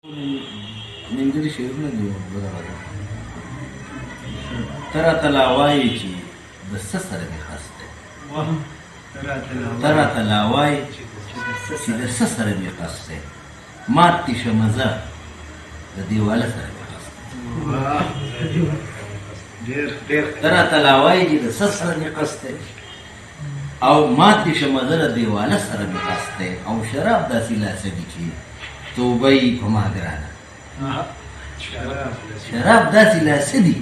نیمګړي شعرونه دي تر تلاوای چې د څه سره مې خاص دی تر تلاوای چې د څه سره مې خاص دی مات دي شمزه د دیواله سره مې خاص دی تر تلاوای چې د څه سره مې خاص دی او مات دي شمزه د دیواله سره مې خاص دی او شراب داسې لاسه دي چې توبه یې په ما ګرانه شراب داسې لاسه دي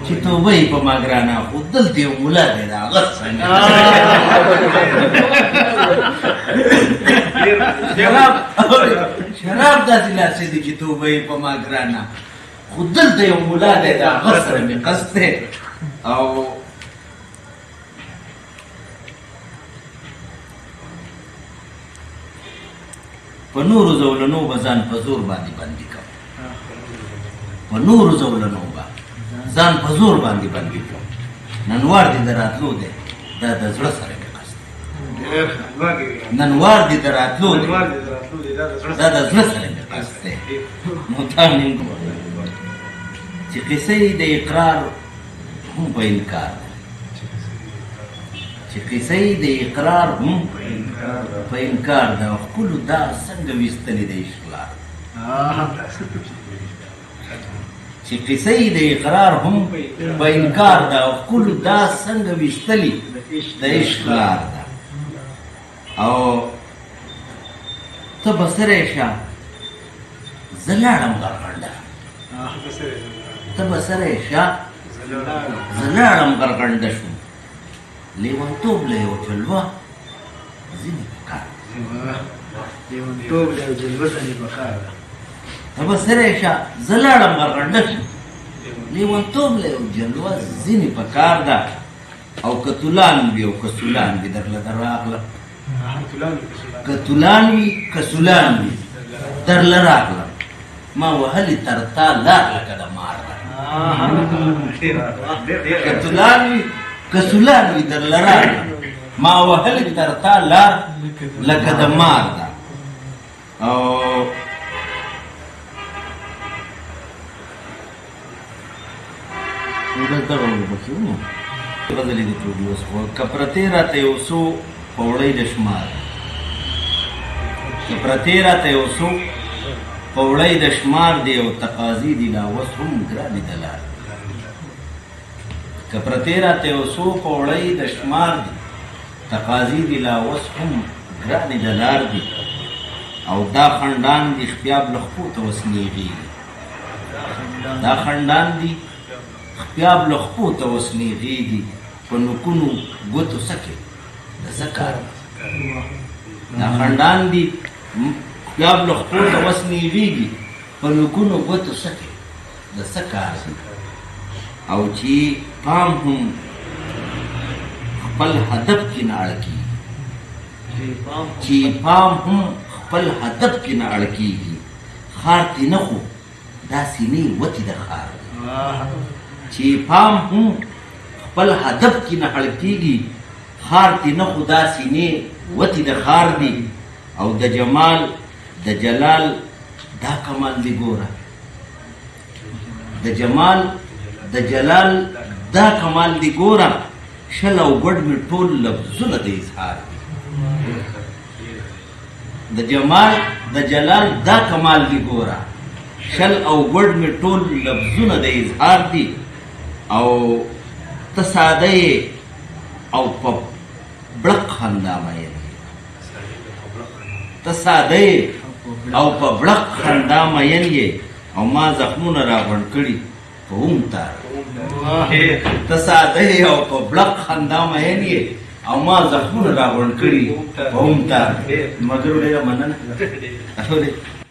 چې توبه یې په ما ګرانه خو دلته یو ملا دی د هغه څنګه شراب داسې لاسه دي چې توبه یې په ما ګرانه خو دلته یو ملا دی د هغه سره مې قصد دی او په نورو زولنو به ځان په زور باندې بندي کوم په نورو زولنو به ځان په زور باندې بندي کوم ننوار دې د راتلو دی دا د زړه سره مې قصد دی ننوار دې د راتلو دی دا د زړه سره مې قصد دی نو تا نیم چې قصه یې د اقرار هم په انکار ده چې قصه یې د اقرار هم په انکار ده او ښکلو دا څنګه ویستلې د عشق لار چې قصه یې د اقرار هم په انکار ده او ښکلو دا څنګه ویستلې د عشق لار ده او ته به سری شه زه لاړم غرغنډه ته به سری شه زه لاړم غرغنډه شوم لیونتوب له یو جلوه ځینې پکار ته به سری شه زه لاړم غرغنډه شوم لیونتوب له یو جلوه ځینې پکار ده او که تولان وي او که سولان وي درله راغله که تولان وي که سولان وي درله راغله ما وهلې تر تا لار لکه د مار ده که تولان وي که سولان وي درله راغله ما وهلې تر تا لار لکه د مار ده او دغه وبکې نو غزلې دي ټولې اوس خو که پرتې راته یو څو پوړۍ د شمار که پرتې راته یو څو پوړۍ د شمار دی او تقاضي دي لا اوس هم ګرانې د لار که پرتې راته یو څو پوړۍ د شمار دي تقاضي دي لا اوس هم ګرانې د لار دي او دا خندان دي خپیاب له خپو ته اوس نیغېږي دا خندان دي خپیاب له خپو ته اوس نیغېږي په نوکونو ګوتو سکې د څه کار دا خندان دي خپیاب له خپو ته اوس نیغېږي په نوکونو ګوتو سکې د څه کار او چې پام هم خپل هدف کې نه اړ کېږي چې پام هم خپل هدف کې نه اړ کېږي خار تې نه خو دا سینې وتې د خار چې پام هم خپل هدف کې نه اړ کېږي خار تې نه خو دا سینې وتې د خار دي او د جمال د جلال دا کمال دی ګوره د جمال د جلال دا کمال دی ګوره شل او ګډ مې ټول لفظونه د اظهار دي د جمال د جلال دا کمال دی ګوره شل او ګډ مې ټول لفظونه د اظهار دي او ته ساده او په بړق خندا مین ته ساده او په بړق خندا مین یې او ما زخمونه راغونډ کړي په اوم تار ته ساده او په بړق خندا مین یې او ما زخمونه راغونډ کړي په اوم تار مګر ډېره مننه